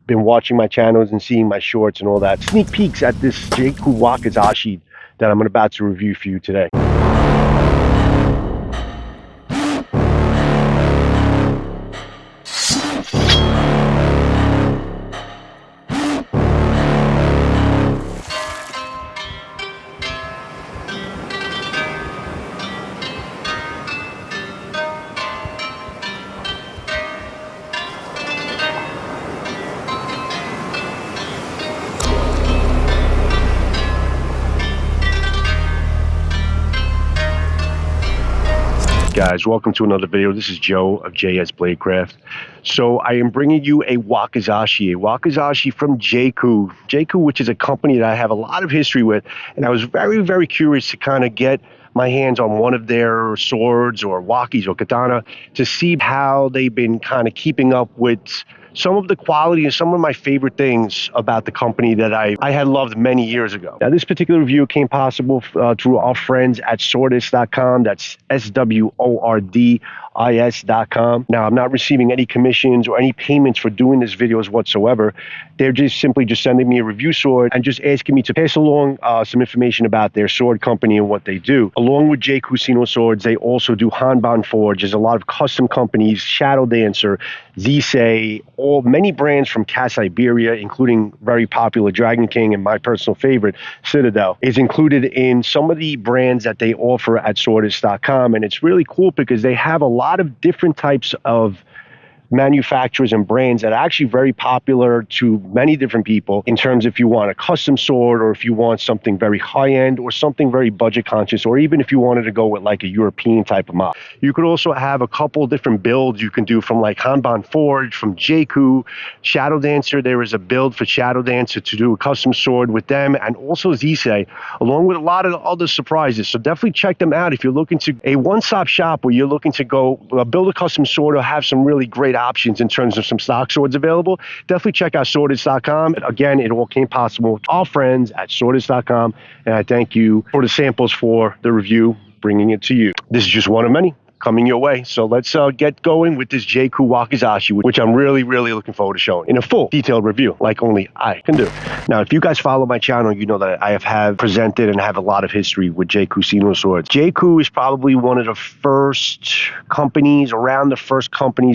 been watching my channels and seeing my shorts and all that, sneak peeks at this Jeiku Wakizashi that I'm about to review for you today. Guys, welcome to another video. This is Joe of JS Bladecraft. So I am bringing you a Wakizashi from Jeiku. Jeiku, which is a company that I have a lot of history with, and I was very curious to kind of get my hands on one of their swords or wakis or katana to see how they've been kind of keeping up with some of the quality and some of my favorite things about the company that I had loved many years ago. Now, this particular review came possible through our friends at swordist.com. That's SWORDIS.com. Now, I'm not receiving any commissions or any payments for doing this videos whatsoever. They're just simply sending me a review sword and just asking me to pass along some information about their sword company and what they do. Along with Jeiku Sino Swords, they also do Hanban Forge. There's a lot of custom companies, Shadow Dancer, Zisei, many brands from Siberia, including very popular Dragon King and my personal favorite, Citadel, is included in some of the brands that they offer at swordist.com. And it's really cool because they have a lot of different types of manufacturers and brands that are actually very popular to many different people in terms if you want a custom sword or if you want something very high-end or something very budget conscious, or even if you wanted to go with like a European type of mod. You could also have a couple different builds you can do from like Hanban Forge, from Jeiku, Shadow Dancer. There is a build for Shadow Dancer to do a custom sword with them, and also Zisei, along with a lot of other surprises. So definitely check them out if you're looking to a one-stop shop where you're looking to go build a custom sword or have some really great options in terms of some stock swords available. Definitely check out swordist.com. Again, it all came possible with our friends at swordist.com, and I thank you for the samples for the review, bringing it to you. This is just one of many coming your way. So let's get going with this Jeiku Wakizashi, which I'm really looking forward to showing in a full detailed review like only I can do. Now, if you guys follow my channel, you know that I have presented and have a lot of history with Jeiku Sino Swords. Jeiku is probably one of the first companies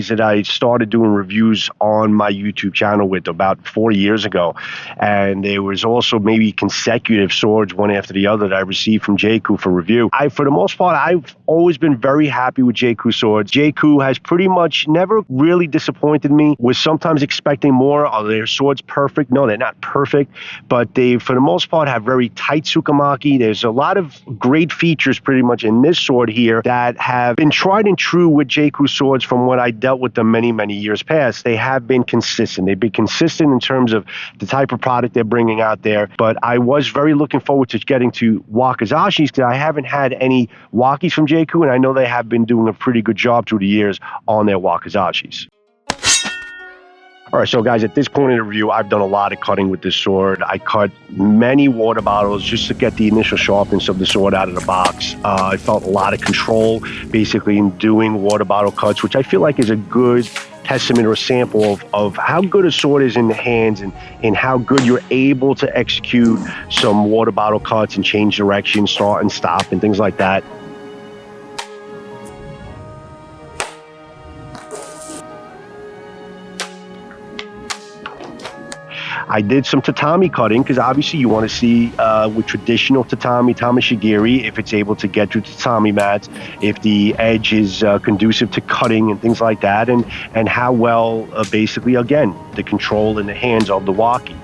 that I started doing reviews on my YouTube channel with about 4 years ago. And there was also maybe consecutive swords one after the other that I received from Jeiku for review. For the most part, I've always been very happy with Jeiku swords. Jeiku has pretty much never really disappointed me. Was sometimes expecting more. Are their swords perfect? No, they're not perfect, but they, for the most part, have very tight tsukamaki. There's a lot of great features pretty much in this sword here that have been tried and true with Jeiku swords from what I dealt with them many years past. They have been consistent. They've been consistent in terms of the type of product they're bringing out there, but I was very looking forward to getting to Wakizashis because I haven't had any Wakis from Jeiku, and I know they have been doing a pretty good job through the years on their Wakizashis. All right, so guys, at this point in the review, I've done a lot of cutting with this sword. I cut many water bottles just to get the initial sharpness of the sword out of the box. I felt a lot of control basically in doing water bottle cuts, which I feel like is a good testament or a sample of how good a sword is in the hands and how good you're able to execute some water bottle cuts and change direction, start and stop and things like that. I did some tatami cutting because obviously you want to see with traditional tatami, tamashigiri, if it's able to get through tatami mats, if the edge is conducive to cutting and things like that, and how well basically, again, the control in the hands of the waki.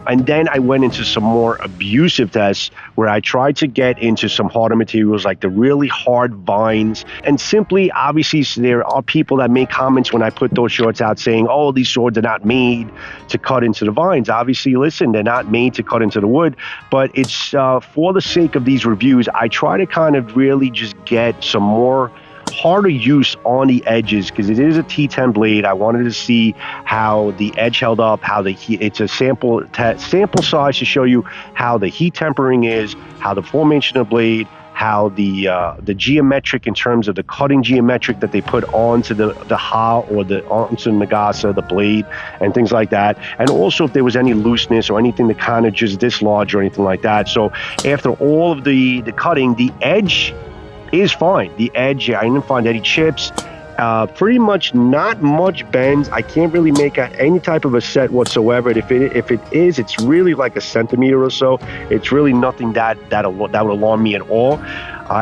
And then I went into some more abusive tests where I tried to get into some harder materials like the really hard vines. And simply, obviously, there are people that make comments when I put those shorts out saying, oh, these swords are not made to cut into the vines. Obviously, listen, they're not made to cut into the wood, but it's for the sake of these reviews, I try to kind of really just get some more harder use on the edges because it is a T10 blade. I wanted to see how the edge held up, how the heat, it's a sample size to show you how the heat tempering is, how the formation of the blade, how the geometric in terms of the cutting geometric that they put onto the ha or onto the nagasa, the blade, and things like that. And also if there was any looseness or anything that kind of just dislodged or anything like that. So after all of the cutting, the edge is fine. The edge, I didn't find any chips. Pretty much not much bends. I can't really make out any type of a set whatsoever. If it is, it's really like a centimeter or so. It's really nothing that would alarm me at all.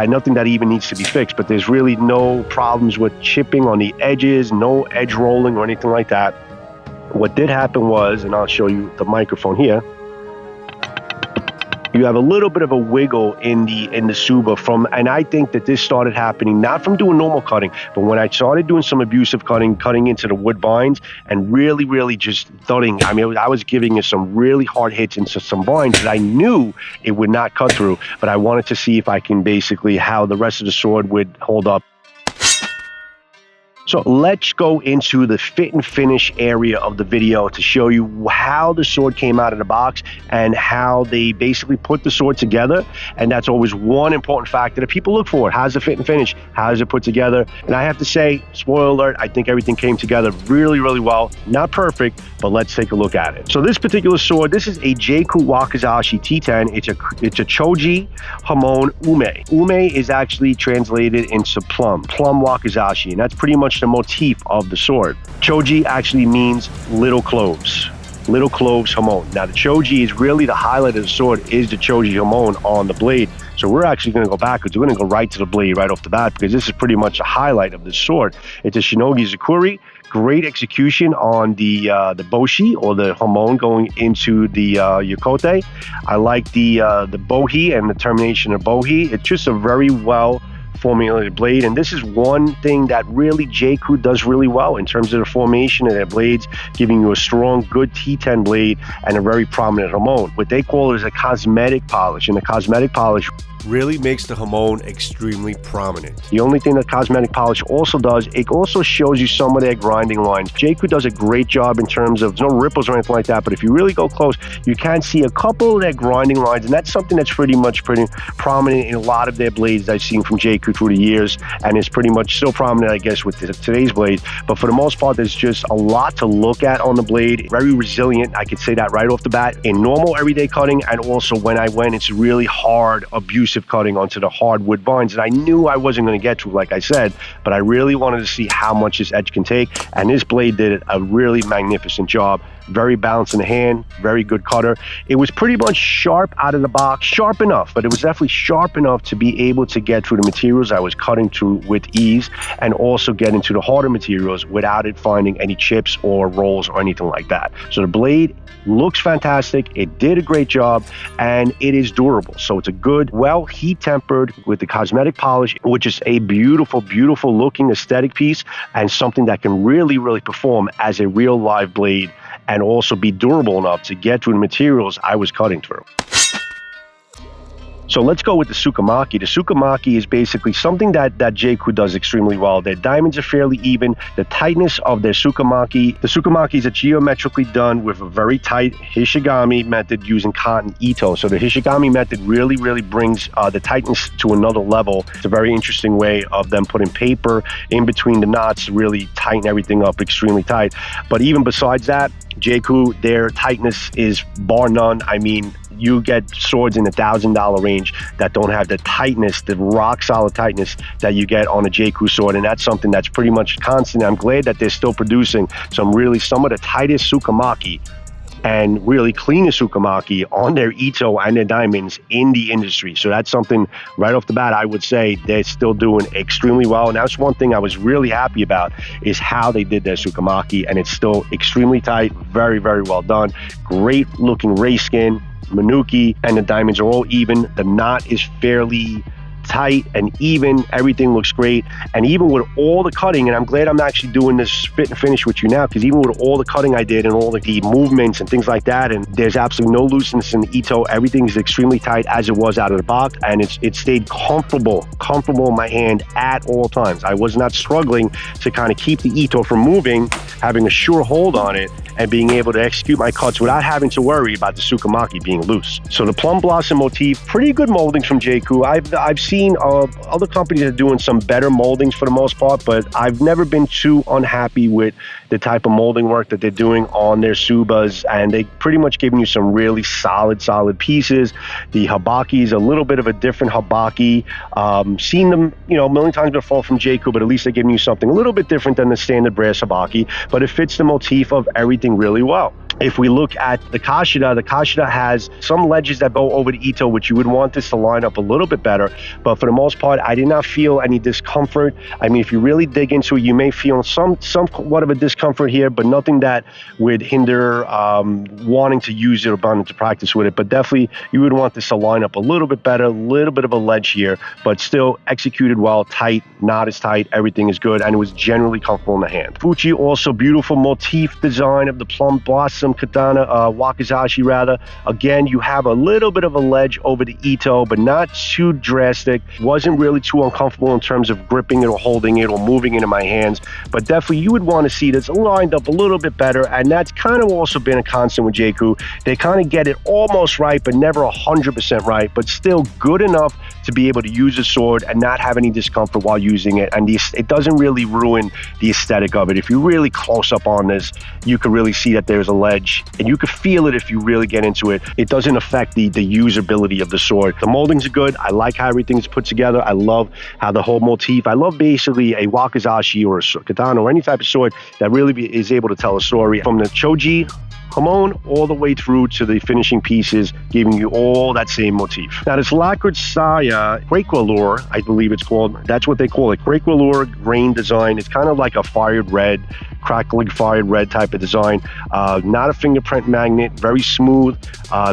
Nothing that even needs to be fixed, but there's really no problems with chipping on the edges, no edge rolling or anything like that. What did happen was, and I'll show you the microphone here, you have a little bit of a wiggle in the tsuba and I think that this started happening not from doing normal cutting, but when I started doing some abusive cutting into the wood vines and really just thudding. I mean, I was giving it some really hard hits into some vines that I knew it would not cut through, but I wanted to see if I can basically how the rest of the sword would hold up. So let's go into the fit and finish area of the video to show you how the sword came out of the box and how they basically put the sword together. And that's always one important factor that people look for. How's the fit and finish? How is it put together? And I have to say, spoiler alert, I think everything came together really well. Not perfect, but let's take a look at it. So this particular sword, this is a Jeiku Wakizashi T10. It's a Choji Hamon Ume. Ume is actually translated into plum Wakizashi, and that's pretty much the motif of the sword. Choji actually means little cloves Hamon. Now the Choji is really the highlight of the sword, is the Choji Hamon on the blade. So we're actually going to go backwards. We're going to go right to the blade right off the bat because this is pretty much a highlight of the sword. It's a Shinogi Zakuri. Great execution on the boshi or the hamon going into the yokote. I like the bohi and the termination of bohi. It's just a very well formulated blade, and this is one thing that really Jeiku does really well in terms of the formation of their blades, giving you a strong, good T10 blade and a very prominent hamon. What they call it is a cosmetic polish, and the cosmetic polish really makes the hamon extremely prominent. The only thing that cosmetic polish also does, it also shows you some of their grinding lines. Jeiku does a great job in terms of no ripples or anything like that, but if you really go close, you can see a couple of their grinding lines, and that's something that's pretty prominent in a lot of their blades that I've seen from Jeiku through the years, and it's pretty much still prominent, I guess, with today's blades. But for the most part, there's just a lot to look at on the blade. Very resilient, I could say that right off the bat, in normal everyday cutting, and also when I went into really hard, abusive cutting onto the hardwood vines that I knew I wasn't going to get to, like I said, but I really wanted to see how much this edge can take, and this blade did a really magnificent job. Very balanced in the hand, very good cutter. It was pretty much sharp out of the box, sharp enough, but it was definitely sharp enough to be able to get through the materials I was cutting through with ease, and also get into the harder materials without it finding any chips or rolls or anything like that. So the blade looks fantastic, it did a great job, and it is durable. So it's a good, well heat tempered with the cosmetic polish, which is a beautiful looking aesthetic piece, and something that can really perform as a real live blade and also be durable enough to get through the materials I was cutting through. So let's go with the tsukamaki. The tsukamaki is basically something that Jeiku does extremely well. Their diamonds are fairly even. The tightness of their tsukamaki. The tsukamaki is geometrically done with a very tight hishigami method using cotton ito. So the hishigami method really brings the tightness to another level. It's a very interesting way of them putting paper in between the knots to really tighten everything up extremely tight. But even besides that, Jeiku, their tightness is bar none. I mean, you get swords in the $1,000 range that don't have the tightness, the rock solid tightness that you get on a Jeiku sword, and that's something that's pretty much constant. I'm glad that they're still producing some of the tightest tsukamaki and really cleanest tsukamaki on their ito and their diamonds in the industry. So that's something right off the bat I would say they're still doing extremely well. And that's one thing I was really happy about, is how they did their tsukamaki, and it's still extremely tight, very well done. Great looking ray skin, manuki, and the diamonds are all even. The knot is fairly tight and even. Everything looks great. And even with all the cutting, and I'm glad I'm actually doing this fit and finish with you now, because even with all the cutting I did and all the movements and things like that, and there's absolutely no looseness in the Ito. Everything is extremely tight as it was out of the box, and it stayed comfortable in my hand at all times. I was not struggling to kind of keep the Ito from moving, having a sure hold on it, and being able to execute my cuts without having to worry about the tsukamaki being loose. So the plum blossom motif, pretty good moldings from J.Crew. I've seen other companies that are doing some better moldings for the most part, but I've never been too unhappy with the type of molding work that they're doing on their tsubas, and they pretty much giving you some really solid pieces. The habaki is a little bit of a different habaki. Seen them, a million times before from J.Crew, but at least they're giving you something a little bit different than the standard brass habaki, but it fits the motif of everything really well. If we look at the Kashida has some ledges that go over the Ito, which you would want this to line up a little bit better. But for the most part, I did not feel any discomfort. I mean, if you really dig into it, you may feel somewhat of a discomfort here, but nothing that would hinder wanting to use it or wanting to practice with it. But definitely, you would want this to line up a little bit better, a little bit of a ledge here, but still executed well, tight, not as tight. Everything is good, and it was generally comfortable in the hand. Fuchi, also beautiful motif design of the plum blossom katana, Wakizashi rather. Again, you have a little bit of a ledge over the Ito, but not too drastic. Wasn't really too uncomfortable in terms of gripping it or holding it or moving it in my hands, but definitely you would want to see this lined up a little bit better, and that's kind of also been a constant with J.Crew. They kind of get it almost right, but never 100% right, but still good enough to be able to use a sword and not have any discomfort while using it, and it doesn't really ruin the aesthetic of it. If you're really close up on this, you can really see that there's a ledge, and you can feel it if you really get into it. It doesn't affect the usability of the sword. The moldings are good. I like how everything's put together. I love how the whole motif, I love basically a Wakizashi or a katana or any type of sword that really is able to tell a story. From the Choji Hamon all the way through to the finishing pieces, giving you all that same motif. Now this lacquered saya, Craquelure, I believe it's called, that's what they call it, Craquelure grain design. It's kind of like a fired red, crackling fired red type of design. Not a fingerprint magnet, very smooth,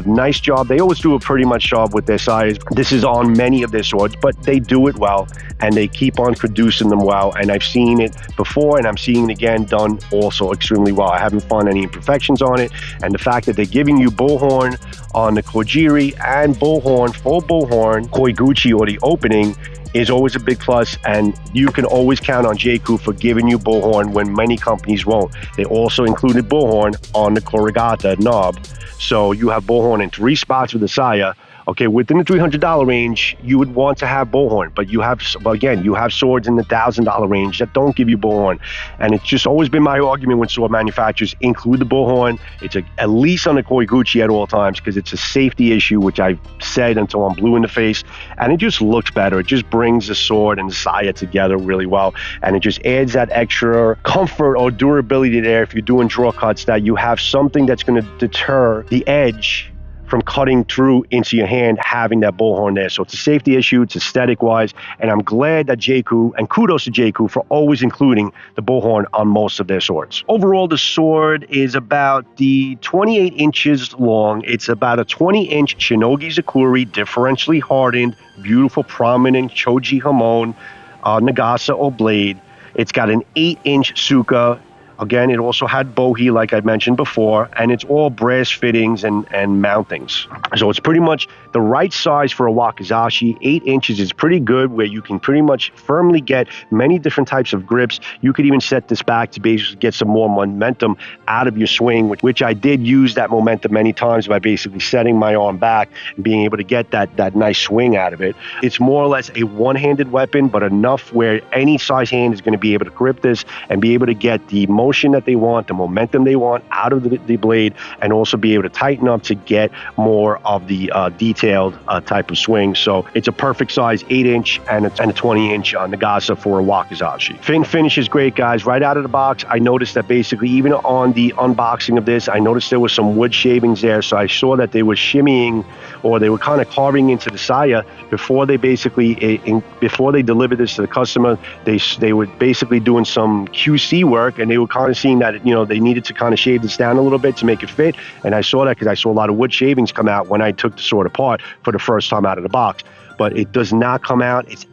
nice job. They always do a pretty much job with their size. This is on many of their swords, but they do it well, and they keep on producing them well, and I've seen it before, and I'm seeing it again done also extremely well. I haven't found any imperfections on it, and the fact that they're giving you bullhorn on the kojiri and bullhorn, full bullhorn, koiguchi, or the opening, is always a big plus, and you can always count on J.Crew for giving you bullhorn when many companies won't. They also included bullhorn on the kurigata knob, so you have bullhorn in 3 spots with the saya. Okay, within the $300 range, you would want to have bullhorn, but you have swords in the $1,000 range that don't give you bullhorn, and it's just always been my argument with sword manufacturers: include the bullhorn. It's at least on the koiguchi at all times, because it's a safety issue, which I've said until I'm blue in the face, and it just looks better. It just brings the sword and the saya together really well, and it just adds that extra comfort or durability there if you're doing draw cuts, that you have something that's going to deter the edge from cutting through into your hand, having that bullhorn there. So it's a safety issue, it's aesthetic wise, and I'm glad that J.Crew, and kudos to J.Crew for always including the bullhorn on most of their swords. Overall, the sword is about the 28 inches long. It's about a 20-inch Shinogi Zakuri, differentially hardened, beautiful, prominent Choji Hamon Nagasa or blade. It's got an 8-inch tsuka. Again, it also had bohi, like I mentioned before, and it's all brass fittings and mountings. So it's pretty much the right size for a Wakizashi. 8 inches is pretty good, where you can pretty much firmly get many different types of grips. You could even set this back to basically get some more momentum out of your swing, which I did use that momentum many times by basically setting my arm back and being able to get that nice swing out of it. It's more or less a one-handed weapon, but enough where any size hand is going to be able to grip this and be able to get the motion that they want, the momentum they want out of the blade, and also be able to tighten up to get more of the detailed type of swing. So it's a perfect size 8-inch and a 20-inch Nagasa for a Wakizashi. Finish is great, guys. Right out of the box, I noticed that basically even on the unboxing of this, I noticed there was some wood shavings there, so I saw that they were shimmying, or they were kind of carving into the saya before they basically, before they delivered this to the customer. They were basically doing some QC work, and they were kind of seeing that, they needed to kind of shave this down a little bit to make it fit. And I saw that because I saw a lot of wood shavings come out when I took the sword apart for the first time out of the box. but it does not come out. It's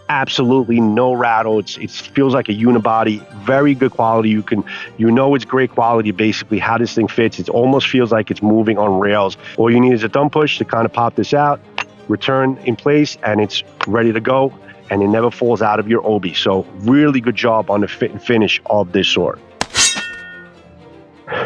absolutely no rattle. It feels like a unibody, very good quality. You know it's great quality basically how this thing fits. It almost feels like it's moving on rails. All you need is a thumb push to kind of pop this out, return in place, and it's ready to go, and it never falls out of your obi. So really good job on the fit and finish of this sword.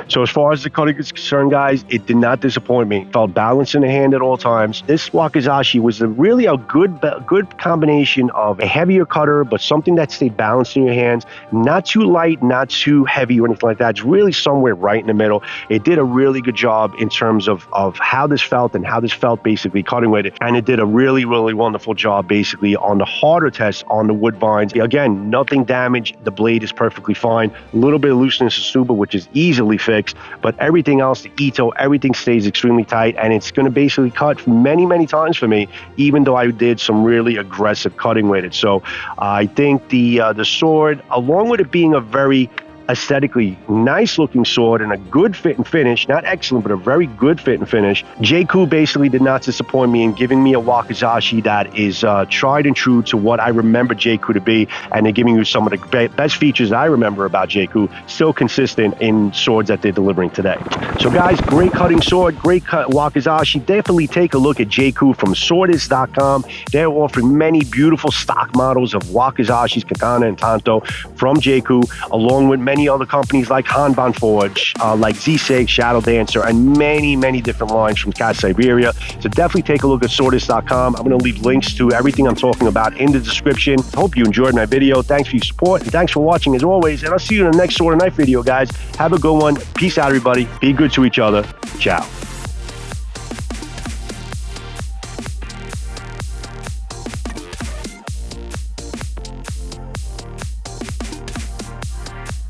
So as far as the cutting is concerned, guys, it did not disappoint me. Felt balanced in the hand at all times. This Wakizashi was really a good combination of a heavier cutter, but something that stayed balanced in your hands. Not too light, not too heavy or anything like that. It's really somewhere right in the middle. It did a really good job in terms of how this felt and how this felt basically cutting with it. And it did a really, really wonderful job basically on the harder test on the wood vines. Again, nothing damaged. The blade is perfectly fine. A little bit of looseness of tsuba, which is easily fixed, but everything else, the ito, everything stays extremely tight, and it's going to basically cut many, many times for me, even though I did some really aggressive cutting with it. So I think the sword, along with it being a very aesthetically nice looking sword and a good fit and finish, not excellent, but a very good fit and finish, J.Crew basically did not disappoint me in giving me a Wakizashi that is tried and true to what I remember J.Crew to be, and they're giving you some of the best features I remember about J.Crew, still consistent in swords that they're delivering today. So guys, great cutting sword, great cut Wakizashi. Definitely take a look at J.Crew from swordist.com. They're offering many beautiful stock models of Wakizashis, katana, and tanto from J.Crew, along with many other companies like Hanban Forge, like Z-Seg, Shadow Dancer, and many, many different lines from Cat Siberia. So definitely take a look at swordist.com. I'm going to leave links to everything I'm talking about in the description. Hope you enjoyed my video. Thanks for your support, and thanks for watching as always. And I'll see you in the next sword and knife video, guys. Have a good one. Peace out, everybody. Be good to each other. Ciao.